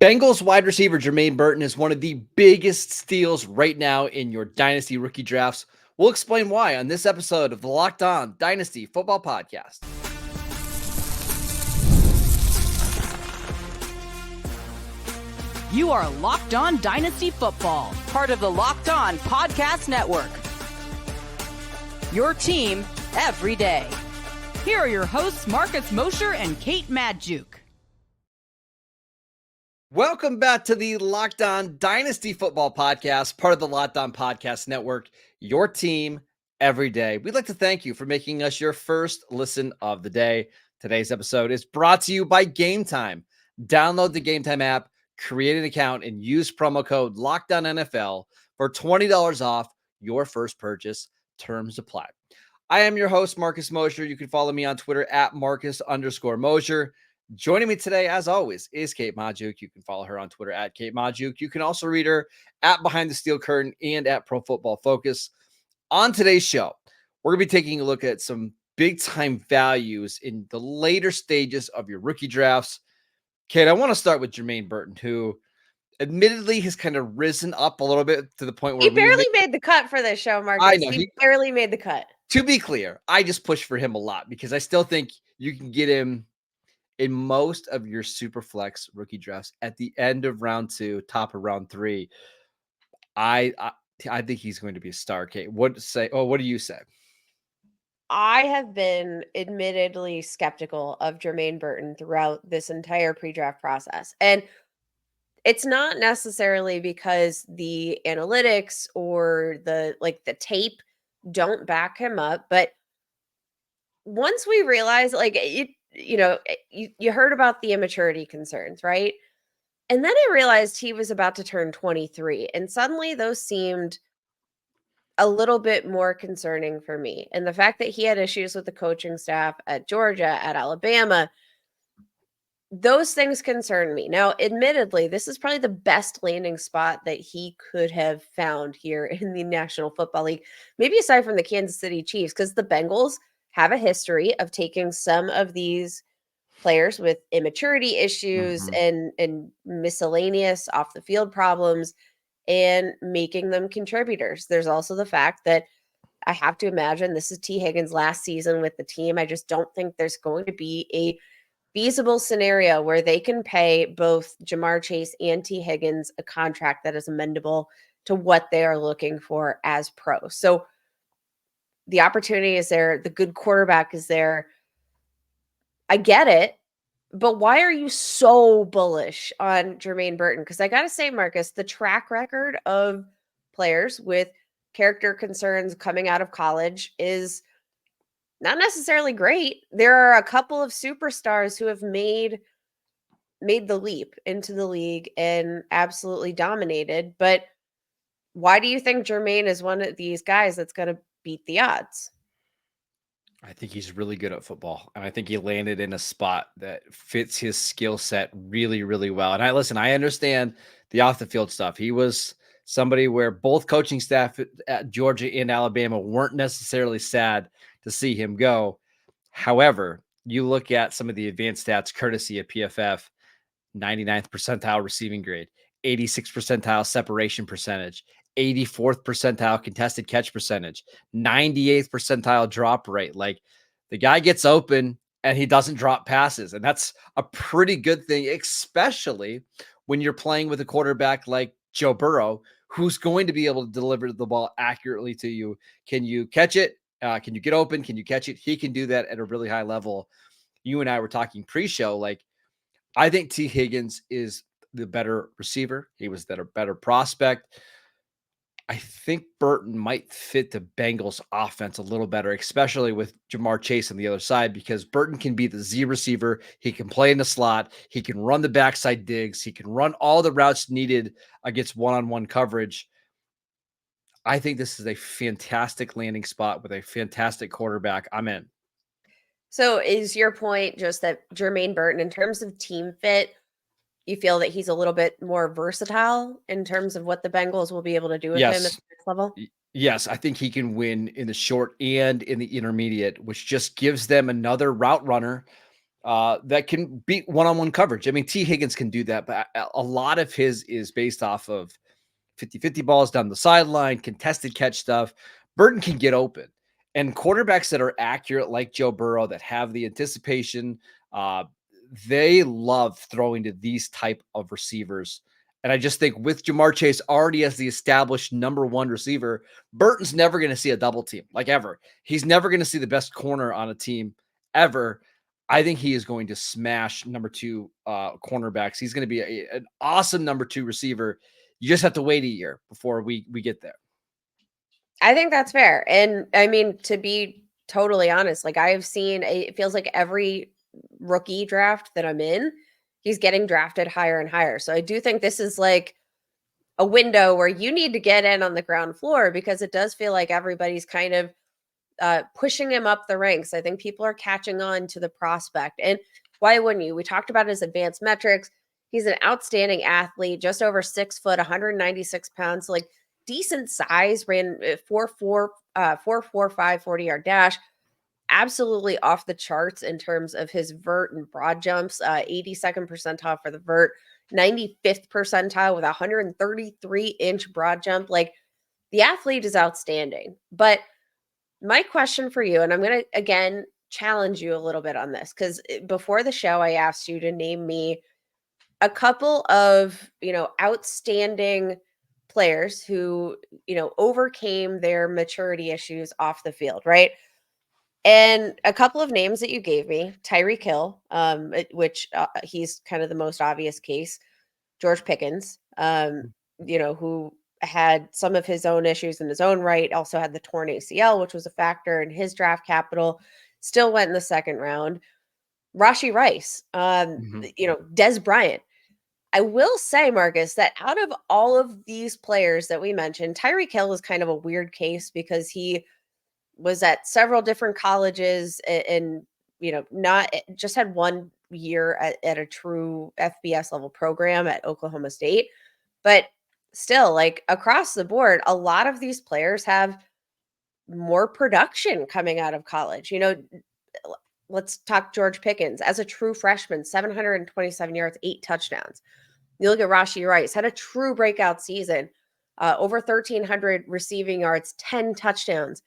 Bengals wide receiver Jermaine Burton is one of the biggest steals right now in your Dynasty rookie drafts. We'll explain why on this episode of the Locked On Dynasty Football Podcast. You are Locked On Dynasty Football, part of the Locked On Podcast Network. Your team every day. Here are your hosts, Marcus Mosher and Kate Madjuk. Welcome back to the Locked On Dynasty Football Podcast, part of the Locked On Podcast Network, your team every day. We'd like to thank you for making us your first listen of the day. Today's episode is brought to you by Gametime. Download the Gametime app, create an account, and use promo code LOCKEDONNFL for $20 off your first purchase. Terms apply. I am your host, Marcus Mosher. You can follow me on Twitter at Marcus_Mosher. Joining me today, as always, is Kate Madjuk. You can follow her on Twitter at Kate Madjuk. You can also read her at Behind the Steel Curtain and at Pro Football Focus. On today's show, we're going to be taking a look at some big-time values in the later stages of your rookie drafts. Kate, I want to start with Jermaine Burton, who admittedly has kind of risen up a little bit to the point where he barely made the cut for this show, Marcus. I know, he barely made the cut. To be clear, I just push for him a lot because I still think you can get him in most of your super flex rookie drafts at the end of round 2, top of round 3. I think he's going to be a star. Kate, what do you say? I have been admittedly skeptical of Jermaine Burton throughout this entire pre-draft process. And it's not necessarily because the analytics or the tape don't back him up, but once we realize you heard about the immaturity concerns, right? And then I realized he was about to turn 23, and suddenly those seemed a little bit more concerning for me. And the fact that he had issues with the coaching staff at Georgia, at Alabama, those things concern me. Now, admittedly, this is probably the best landing spot that he could have found here in the National Football League, maybe aside from the Kansas City Chiefs, because the Bengals have a history of taking some of these players with immaturity issues and miscellaneous off the field problems and making them contributors. There's also the fact that I have to imagine this is T. Higgins' last season with the team. I just don't think there's going to be a feasible scenario where they can pay both Jamar Chase and T. Higgins a contract that is amendable to what they are looking for as pros. So the opportunity is there. The good quarterback is there. I get it. But why are you so bullish on Jermaine Burton? Because I got to say, Marcus, the track record of players with character concerns coming out of college is not necessarily great. There are a couple of superstars who have made the leap into the league and absolutely dominated. But why do you think Jermaine is one of these guys that's going to beat the odds? I think he's really good at football, and I think he landed in a spot that fits his skill set really, really well. And I understand the off the field stuff. He was somebody where both coaching staff at Georgia and Alabama weren't necessarily sad to see him go. However, you look at some of the advanced stats courtesy of PFF, 99th percentile receiving grade, 86th percentile separation percentage, 84th percentile contested catch percentage, 98th percentile drop rate. Like, the guy gets open and he doesn't drop passes. And that's a pretty good thing, especially when you're playing with a quarterback like Joe Burrow, who's going to be able to deliver the ball accurately to you. Can you catch it? Can you get open? Can you catch it? He can do that at a really high level. You and I were talking pre-show. Like, I think T. Higgins is the better receiver. He was a better prospect. I think Burton might fit the Bengals offense a little better, especially with Jamar Chase on the other side, because Burton can be the Z receiver. He can play in the slot. He can run the backside digs. He can run all the routes needed against one-on-one coverage. I think this is a fantastic landing spot with a fantastic quarterback. I'm in. So is your point just that Jermaine Burton, in terms of team fit, you feel that he's a little bit more versatile in terms of what the Bengals will be able to do with him at the next level? Yes, I think he can win in the short and in the intermediate, which just gives them another route runner that can beat one-on-one coverage. I mean, T. Higgins can do that, but a lot of his is based off of 50-50 balls down the sideline, contested catch stuff. Burton can get open. And quarterbacks that are accurate, like Joe Burrow, that have the anticipation, they love throwing to these type of receivers. And I just think with Jamar Chase already as the established number one receiver, Burton's never going to see a double team, like ever. He's never going to see the best corner on a team ever. I think he is going to smash number two cornerbacks. He's going to be an awesome number two receiver. You just have to wait a year before we get there. I think that's fair. And I mean, to be totally honest, like I've seen, it feels like every rookie draft that I'm in, he's getting drafted higher and higher. So I do think this is like a window where you need to get in on the ground floor, because it does feel like everybody's kind of pushing him up the ranks. I think people are catching on to the prospect. And why wouldn't you? We talked about his advanced metrics. He's an outstanding athlete, just over 6 foot, 196 pounds, like decent size, ran 4.45 40-yard dash. Absolutely off the charts in terms of his vert and broad jumps. 82nd percentile for the vert, 95th percentile with a 133-inch broad jump. Like, the athlete is outstanding. But my question for you, and I'm going to again challenge you a little bit on this, because before the show, I asked you to name me a couple of, outstanding players who, overcame their maturity issues off the field, right? And a couple of names that you gave me: Tyreek Hill, which he's kind of the most obvious case; George Pickens, who had some of his own issues in his own right, also had the torn ACL, which was a factor in his draft capital, still went in the second round. Rashee Rice, Des Bryant. I will say, Marcus, that out of all of these players that we mentioned, Tyreek Hill is kind of a weird case because he was at several different colleges and not just had 1 year at a true FBS level program at Oklahoma State. But still, like across the board, a lot of these players have more production coming out of college. Let's talk George Pickens. As a true freshman, 727 yards, 8 touchdowns. You look at Rashee Rice, had a true breakout season, over 1,300 receiving yards, 10 touchdowns.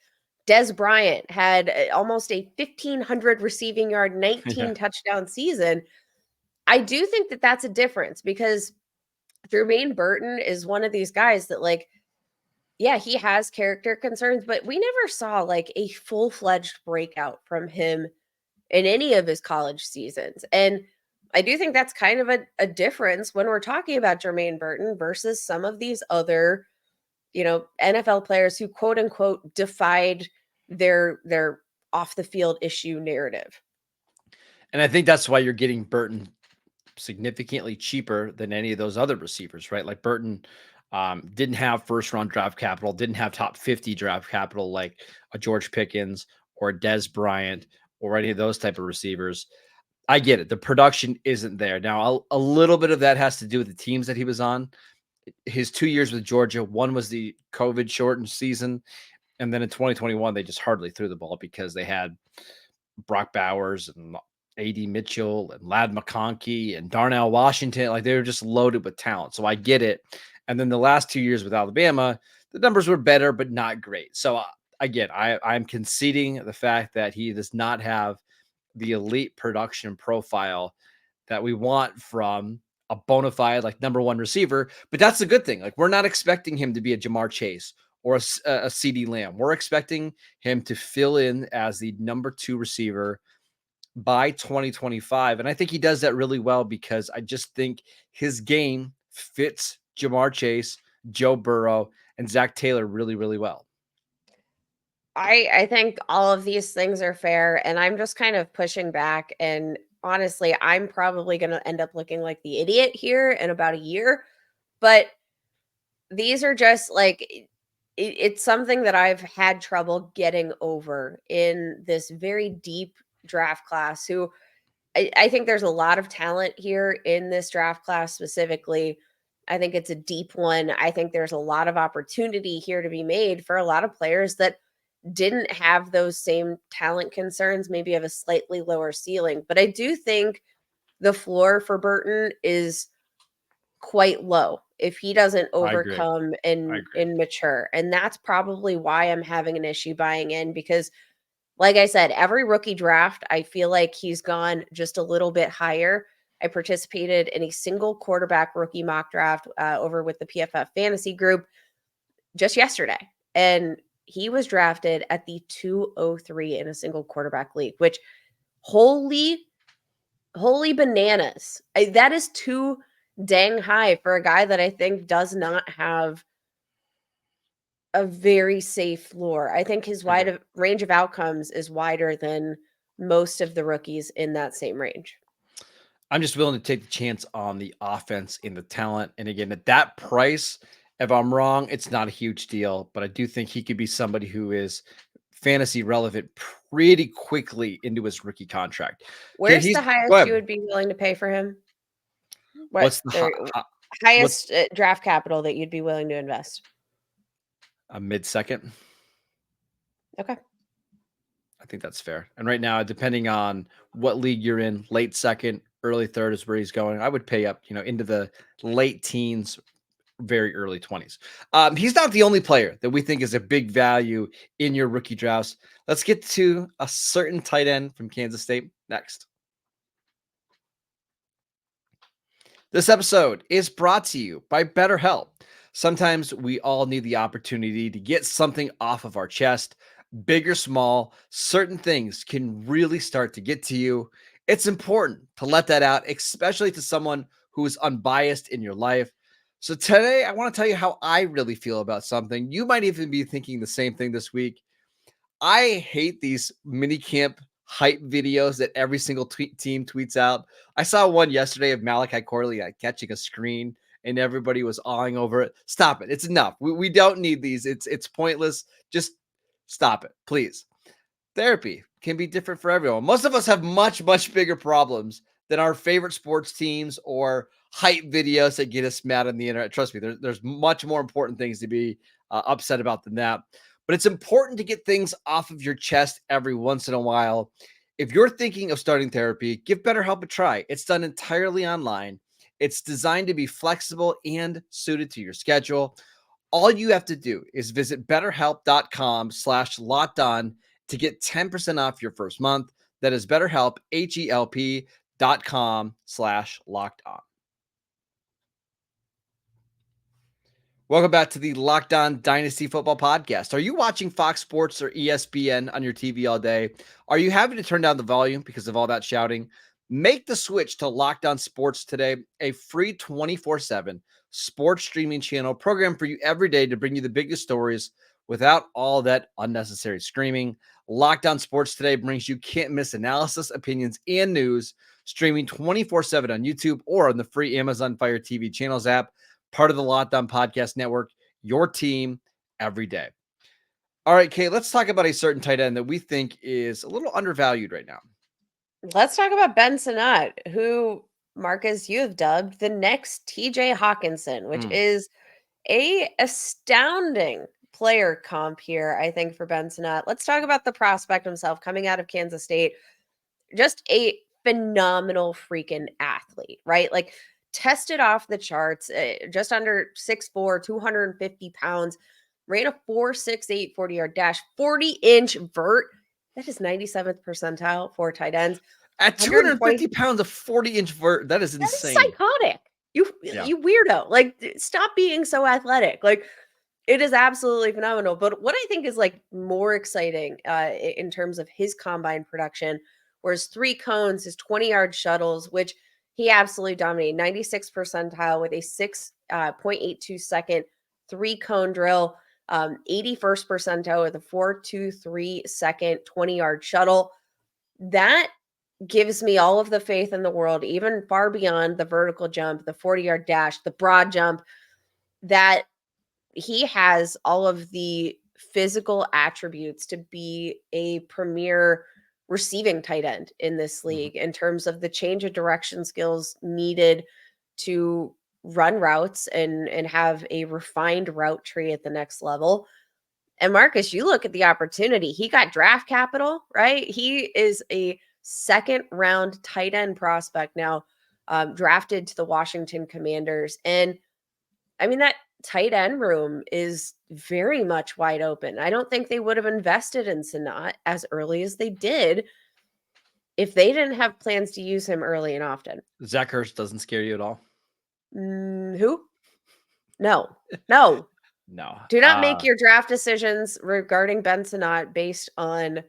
Des Bryant had almost a 1,500 receiving yard, 19 touchdown season. I do think that that's a difference, because Jermaine Burton is one of these guys that, like, yeah, he has character concerns, but we never saw like a full-fledged breakout from him in any of his college seasons. And I do think that's kind of a difference when we're talking about Jermaine Burton versus some of these other, NFL players who quote unquote defied their off the field issue narrative. And I think that's why you're getting Burton significantly cheaper than any of those other receivers, right? Like Burton didn't have first round draft capital, didn't have top 50 draft capital like a George Pickens or a Des Bryant or any of those type of receivers. I get it. The production isn't there. Now, a little bit of that has to do with the teams that he was on. His 2 years with Georgia, one was the COVID shortened season. And then in 2021, they just hardly threw the ball because they had Brock Bowers and A.D. Mitchell and Ladd McConkey and Darnell Washington. Like, they were just loaded with talent. So I get it. And then the last 2 years with Alabama, the numbers were better, but not great. So again, I'm conceding the fact that he does not have the elite production profile that we want from a bona fide, like, number one receiver. But that's a good thing. Like, we're not expecting him to be a Jamar Chase or a CeeDee Lamb. We're expecting him to fill in as the number two receiver by 2025. And I think he does that really well, because I just think his game fits Jamar Chase, Joe Burrow, and Zach Taylor really, really well. I think all of these things are fair, and I'm just kind of pushing back. And honestly, I'm probably going to end up looking like the idiot here in about a year. But these are just like, it's something that I've had trouble getting over in this very deep draft class. Who I think there's a lot of talent here in this draft class specifically. I think it's a deep one. I think there's a lot of opportunity here to be made for a lot of players that didn't have those same talent concerns, maybe have a slightly lower ceiling. But I do think the floor for Burton is quite low if he doesn't I agree. overcome and agree. mature. And that's probably why I'm having an issue buying in, because like I said, every rookie draft, I feel like he's gone just a little bit higher. I participated in a single quarterback rookie mock draft over with the PFF fantasy group just yesterday. And he was drafted at the 203 in a single quarterback league, which holy bananas. That is too dang high for a guy that I think does not have a very safe floor. I think his wide range of outcomes is wider than most of the rookies in that same range. I'm just willing to take the chance on the offense and the talent. And again, at that price, if I'm wrong, it's not a huge deal, but I do think he could be somebody who is fantasy relevant pretty quickly into his rookie contract. Okay, Where's the go highest ahead. you would be willing to pay for him? What's the what's Highest draft capital that you'd be willing to invest? a mid-second? Okay. I think that's fair. And right now, depending on what league you're in, late second, early third is where he's going. I would pay up, into the late teens, very early 20s. He's not the only player that we think is a big value in your rookie drafts. Let's get to a certain tight end from Kansas State next. This episode is brought to you by BetterHelp. Sometimes we all need the opportunity to get something off of our chest. Big or small, certain things can really start to get to you. It's important to let that out, especially to someone who is unbiased in your life. So today, I want to tell you how I really feel about something. You might even be thinking the same thing this week. I hate these mini camp hype videos that every single team tweets out. I saw one yesterday of Malachi Corley catching a screen and everybody was awing over it. Stop it. It's enough. We don't need these. It's pointless. Just stop it, please. Therapy can be different for everyone. Most of us have much, much bigger problems than our favorite sports teams or hype videos that get us mad on the internet. Trust me, there's much more important things to be upset about than that. But it's important to get things off of your chest every once in a while. If you're thinking of starting therapy, give BetterHelp a try. It's done entirely online. It's designed to be flexible and suited to your schedule. All you have to do is visit betterhelp.com/lockedon to get 10% off your first month. That is BetterHelp, HELP.com/lockedon. Welcome back to the Locked On Dynasty Football Podcast. Are you watching Fox Sports or ESPN on your TV all day? Are you having to turn down the volume because of all that shouting? Make the switch to Locked On Sports today, a free 24/7 sports streaming channel program for you every day to bring you the biggest stories without all that unnecessary screaming. Locked On Sports today brings you can't miss analysis, opinions, and news, streaming 24/7 on YouTube or on the free Amazon Fire TV channels app. Part of the Locked On Podcast Network, your team every day. All right, Kate, let's talk about a certain tight end that we think is a little undervalued right now. Let's talk about Ben Sinnott, who, Marcus, you have dubbed the next TJ Hockenson, which is a astounding player comp here, I think, for Ben Sinnott. Let's talk about the prospect himself coming out of Kansas State. Just a phenomenal freaking athlete, right? Like, tested off the charts, just under 6'4", 250 pounds, ran a 4.68 40-yard dash, 40-inch vert. That is 97th percentile for tight ends. At 250 pounds, a 40-inch vert, that is insane. That is psychotic. You weirdo. Like, stop being so athletic. Like, it is absolutely phenomenal. But what I think is like more exciting in terms of his combine production, whereas 3 cones, his 20-yard shuttles, which he absolutely dominated, 96th percentile with a 6.82 second 3-cone drill, 81st percentile with a 4.23 second 20-yard shuttle. That gives me all of the faith in the world, even far beyond the vertical jump, the 40-yard dash, the broad jump, that he has all of the physical attributes to be a premier receiving tight end in this league in terms of the change of direction skills needed to run routes and have a refined route tree at the next level. And Marcus, you look at the opportunity. He got draft capital, right? He is a second round tight end prospect now, drafted to the Washington Commanders. And I mean, that tight end room is very much wide open. I don't think they would have invested in Sinnott as early as they did if they didn't have plans to use him early and often. Zach Ertz doesn't scare you at all? Who? No. No. No. Do not make your draft decisions regarding Ben Sinnott based on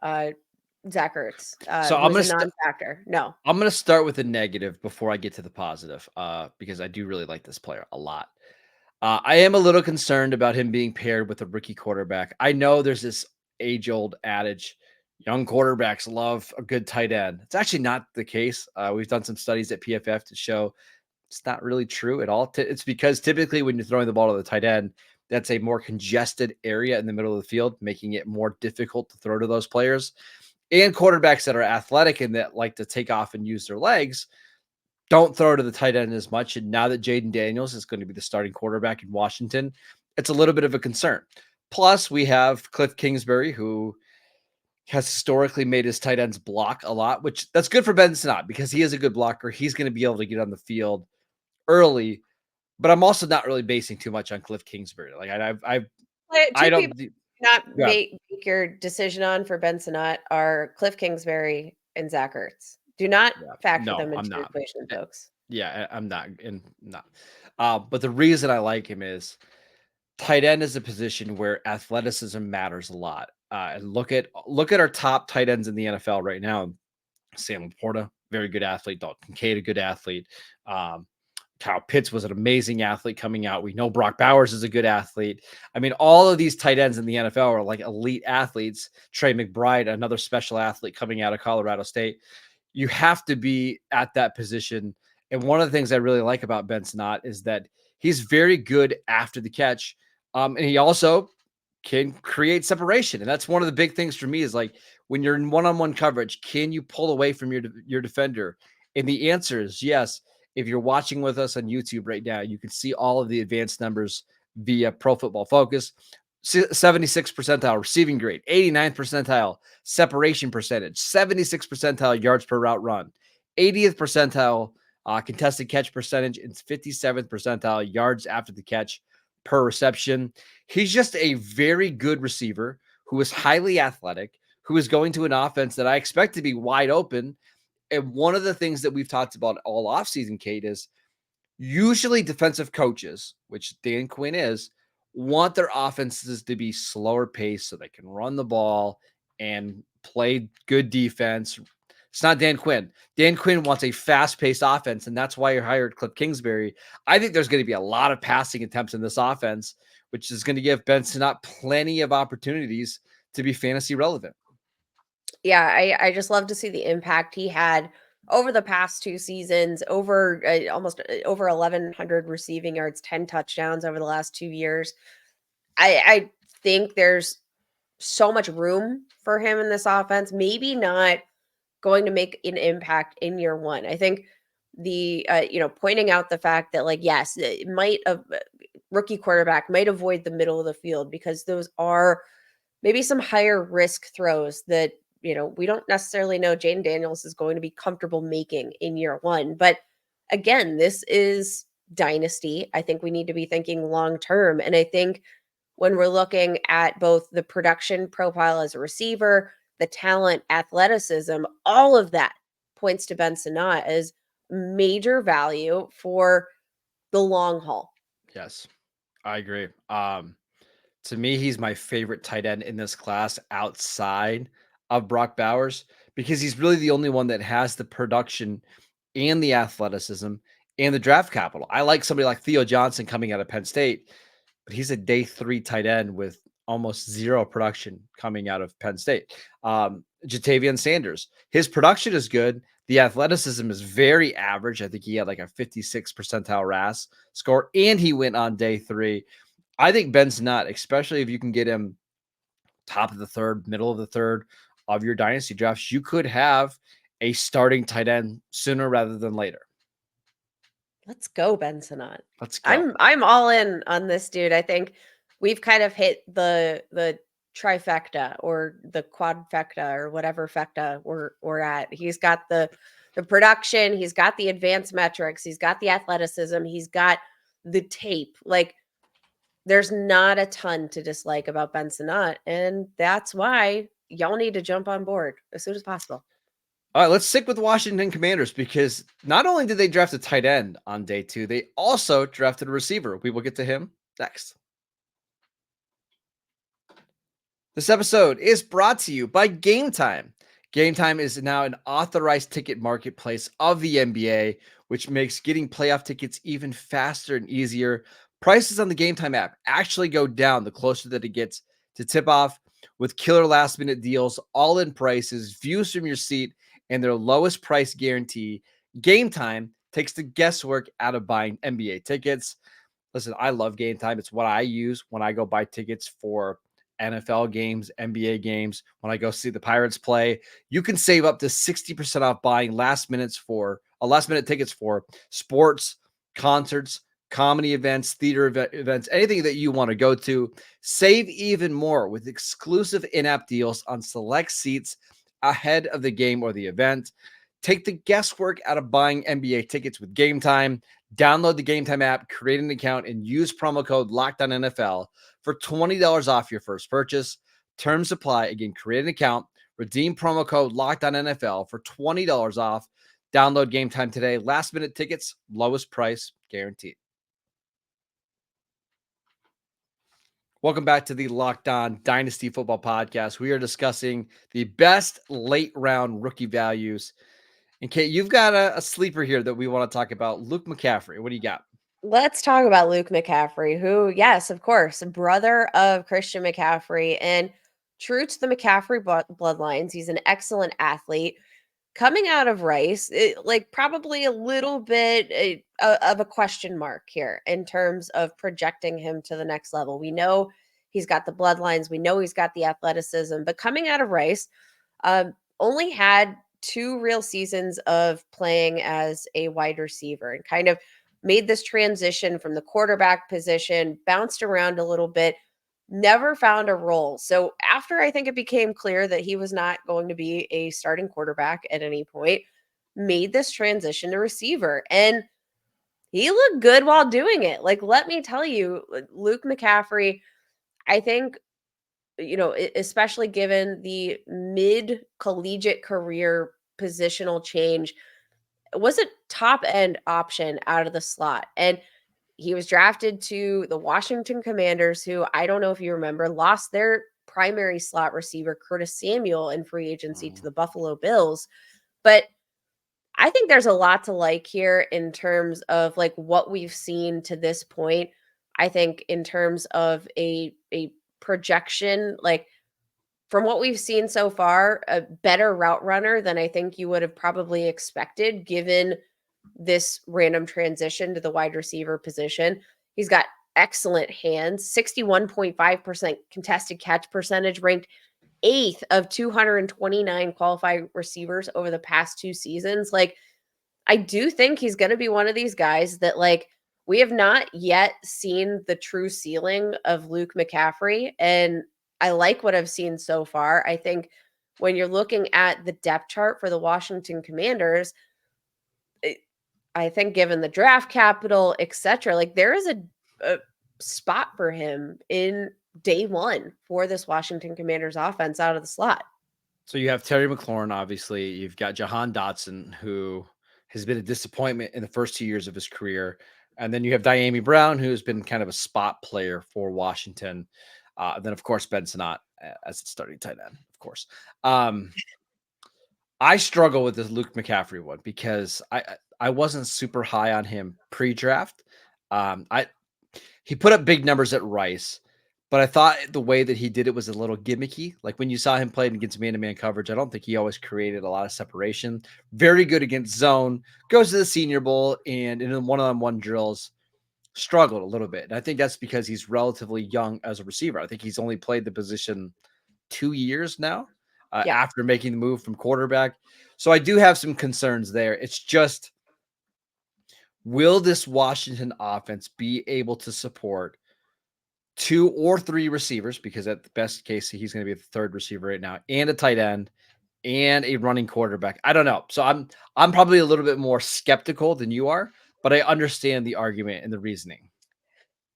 Zach Ertz. So I'm was gonna a non-factor. No. I'm gonna start with the negative before I get to the positive, because I do really like this player a lot. I am a little concerned about him being paired with a rookie quarterback. I know there's this age-old adage, young quarterbacks love a good tight end. It's actually not the case. We've done some studies at PFF to show it's not really true at all. It's because typically when you're throwing the ball to the tight end, that's a more congested area in the middle of the field, making it more difficult to throw to those players. And quarterbacks that are athletic and that like to take off and use their legs don't throw to the tight end as much. And now that Jaden Daniels is going to be the starting quarterback in Washington, it's a little bit of a concern. Plus, we have Cliff Kingsbury, who has historically made his tight ends block a lot, which that's good for Ben Sinnott because he is a good blocker. He's going to be able to get on the field early, but I'm also not really basing too much on Cliff Kingsbury. Like I Two don't. people not Yeah, make your decision on for Ben Sinnott are Cliff Kingsbury and Zach Ertz. Do not factor no, them I'm into your not. equation, folks. Yeah, I'm not, and not. But the reason I like him is tight end is a position where athleticism matters a lot. And look at our top tight ends in the NFL right now. Sam Laporta, very good athlete. Dalton Kincaid, a good athlete. Kyle Pitts was an amazing athlete coming out. We know Brock Bowers is a good athlete. I mean, all of these tight ends in the NFL are like elite athletes. Trey McBride, another special athlete coming out of Colorado State. You have to be at that position. And one of the things I really like about Ben Sinnott is that he's very good after the catch. And he also can create separation. And that's one of the big things for me is like when you're in one-on-one coverage, can you pull away from your defender? And the answer is yes. If you're watching with us on YouTube right now, you can see all of the advanced numbers via Pro Football Focus. 76 percentile receiving grade, 89th percentile separation percentage, 76 percentile yards per route run, 80th percentile contested catch percentage, and 57th percentile yards after the catch per reception. He's just a very good receiver who is highly athletic, who is going to an offense that I expect to be wide open. And one of the things that we've talked about all offseason, Kate, is usually defensive coaches, which Dan Quinn is, want their offenses to be slower paced so they can run the ball and play good defense. It's not Dan Quinn. Dan Quinn wants a fast-paced offense, and that's why you hired Cliff Kingsbury. I think there's going to be a lot of passing attempts in this offense, which is going to give Ben Sinnott plenty of opportunities to be fantasy relevant. Yeah, I just love to see the impact he had over the past 2 seasons, over almost over 1,100 receiving yards, 10 touchdowns over the last 2 years. I think there's so much room for him in this offense. Maybe not going to make an impact in year one. I think the pointing out the fact that like yes, it might have rookie quarterback might avoid the middle of the field because those are maybe some higher risk throws that we don't necessarily know Jaden Daniels is going to be comfortable making in year one. But again, this is Dynasty. I think we need to be thinking long term. And I think when we're looking at both the production profile as a receiver, the talent, athleticism, all of that points to Ben Sinnott as major value for the long haul. Yes, I agree. To me, he's my favorite tight end in this class outside of Brock Bowers because he's really the only one that has the production and the athleticism and the draft capital. I like somebody like Theo Johnson coming out of Penn State, but he's a day 3 tight end with almost zero production coming out of Penn State. Jatavian Sanders, his production is good. The athleticism is very average. I think he had like a 56 percentile RAS score, and he went on day 3. I think Ben Sinnott, especially if you can get him top of the third, middle of the third of your dynasty drafts, you could have a starting tight end sooner rather than later. Let's go, Ben Sinnott. Let's go. I'm all in on this dude. I think we've kind of hit the trifecta or the quadfecta or whatever fecta we're at. He's got the production, he's got the advanced metrics, he's got the athleticism, he's got the tape. Like, there's not a ton to dislike about Ben Sinnott, and that's why y'all need to jump on board as soon as possible. All right, let's stick with Washington Commanders, because not only did they draft a tight end on day 2, they also drafted a receiver. We will get to him next. This episode is brought to you by Gametime. Gametime is now an authorized ticket marketplace of the NBA, which makes getting playoff tickets even faster and easier. Prices on the Gametime app actually go down the closer that it gets to tip off, with killer last minute deals, all in prices, views from your seat, and their lowest price guarantee. Gametime takes the guesswork out of buying NBA tickets. Listen, I love Gametime. It's what I use when I go buy tickets for NFL games, NBA games, when I go see the Pirates play. You can save up to 60% off buying last minute tickets for sports, concerts, comedy events, theater events, anything that you want to go to. Save even more with exclusive in-app deals on select seats ahead of the game or the event. Take the guesswork out of buying NBA tickets with Gametime. Download the Gametime app, create an account, and use promo code LOCKEDONNFL for $20 off your first purchase. Terms apply. Again, create an account, redeem promo code LOCKEDONNFL for $20 off. Download Gametime today. Last minute tickets, lowest price guaranteed. Welcome back to the Locked On Dynasty Football Podcast. We are discussing the best late round rookie values. And Kate, you've got a sleeper here that we want to talk about. Luke McCaffrey. What do you got? Let's talk about Luke McCaffrey, who, yes, of course, brother of Christian McCaffrey, and true to the McCaffrey bloodlines. He's an excellent athlete. Coming out of Rice, probably a little bit of a question mark here in terms of projecting him to the next level. We know he's got the bloodlines. We know he's got the athleticism. But coming out of Rice, only had 2 real seasons of playing as a wide receiver, and kind of made this transition from the quarterback position, bounced around a little bit, never found a role. So after I think it became clear that he was not going to be a starting quarterback at any point, made this transition to receiver. And he looked good while doing it. Like, let me tell you, Luke McCaffrey, I think, especially given the mid-collegiate career positional change, was a top-end option out of the slot. And he was drafted to the Washington Commanders, who, I don't know if you remember, lost their primary slot receiver, Curtis Samuel, in free agency to the Buffalo Bills. But I think there's a lot to like here in terms of like what we've seen to this point. I think in terms of a projection, like from what we've seen so far, a better route runner than I think you would have probably expected given this random transition to the wide receiver position. He's got excellent hands, 61.5% contested catch percentage, ranked 8th of 229 qualified receivers over the past 2 seasons. Like, I do think he's going to be one of these guys that, like, we have not yet seen the true ceiling of Luke McCaffrey. And I like what I've seen so far. I think when you're looking at the depth chart for the Washington Commanders, I think given the draft capital, etc., like there is a spot for him in day 1 for this Washington Commanders offense out of the slot. So you have Terry McLaurin, obviously. You've got Jahan Dotson, who has been a disappointment in the first 2 years of his career. And then you have Diami Brown, who's been kind of a spot player for Washington. And then, of course, Ben Sinnott as its starting tight end, of course. I struggle with this Luke McCaffrey one because I wasn't super high on him pre-draft. He put up big numbers at Rice, but I thought the way that he did it was a little gimmicky. Like when you saw him playing against man-to-man coverage, I don't think he always created a lot of separation. Very good against zone, goes to the Senior Bowl, and in one-on-one drills, struggled a little bit. And I think that's because he's relatively young as a receiver. I think he's only played the position 2 years now after making the move from quarterback. So I do have some concerns there. It's just, will this Washington offense be able to support 2 or 3 receivers, because at the best case, he's going to be the third receiver right now, and a tight end and a running quarterback. I don't know. So I'm probably a little bit more skeptical than you are, but I understand the argument and the reasoning.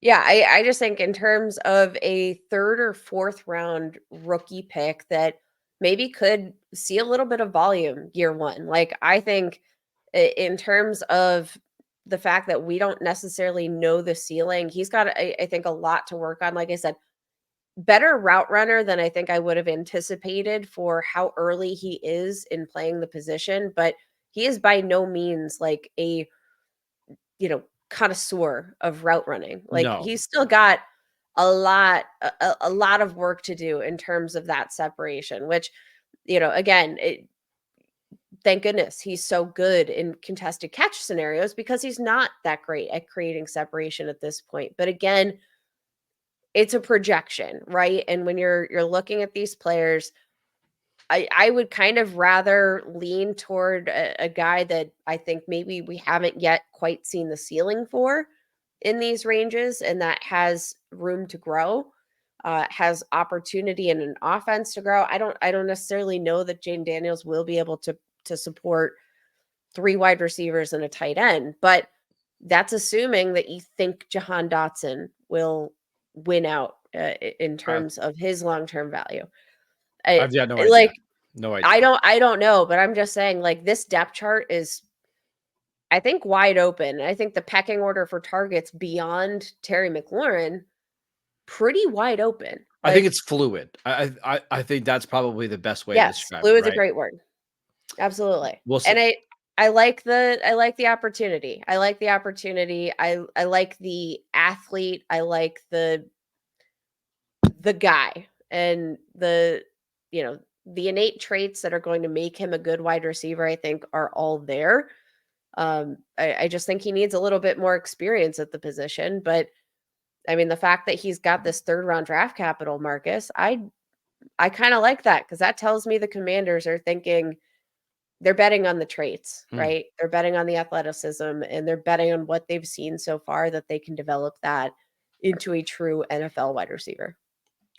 Yeah, I just think in terms of a third or fourth round rookie pick that maybe could see a little bit of volume year one. Like, I think in terms of the fact that we don't necessarily know the ceiling, he's got, I think, a lot to work on. Like I said, better route runner than I think I would have anticipated for how early he is in playing the position, but he is by no means like a, connoisseur of route running. Like, No. he's still got a lot of work to do in terms of that separation, which, again, thank goodness he's so good in contested catch scenarios, because he's not that great at creating separation at this point. But again, it's a projection, right? And when you're looking at these players, I would kind of rather lean toward a guy that I think maybe we haven't yet quite seen the ceiling for in these ranges, and that has room to grow, has opportunity in an offense to grow. I don't necessarily know that Jaden Daniels will be able to support 3 wide receivers and a tight end, but that's assuming that you think Jahan Dotson will win out in terms of his long-term value. I've got no idea. Like, No idea. I don't know, but I'm just saying, like, this depth chart is, I think, wide open. I think the pecking order for targets beyond Terry McLaurin pretty wide open. I think Like, it's fluid. I think that's probably the best way to yes, describe it, fluid's a right? great word. Absolutely. We'll And see. I like the opportunity. I like the opportunity. I like the athlete. I like the guy, and the innate traits that are going to make him a good wide receiver, I think, are all there. I just think he needs a little bit more experience at the position. But I mean, the fact that he's got this third round draft capital, Marcus, I kind of like that, because that tells me the Commanders are thinking they're betting on the traits, right? They're betting on the athleticism, and they're betting on what they've seen so far, that they can develop that into a true NFL wide receiver.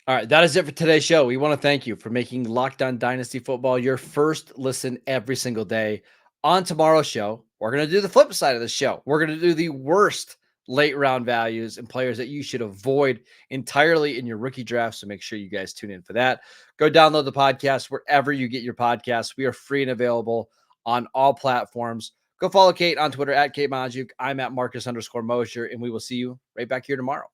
All right, that is it for today's show. We want to thank you for making Locked On Dynasty Football your first listen every single day. On tomorrow's show, we're going to do the flip side of the show. We're going to do the worst late round values and players that you should avoid entirely in your rookie draft. So make sure you guys tune in for that. Go download the podcast wherever you get your podcasts. We are free and available on all platforms. Go follow Kate on Twitter at Kate Majuk. I'm at Marcus_Mosher, and we will see you right back here tomorrow.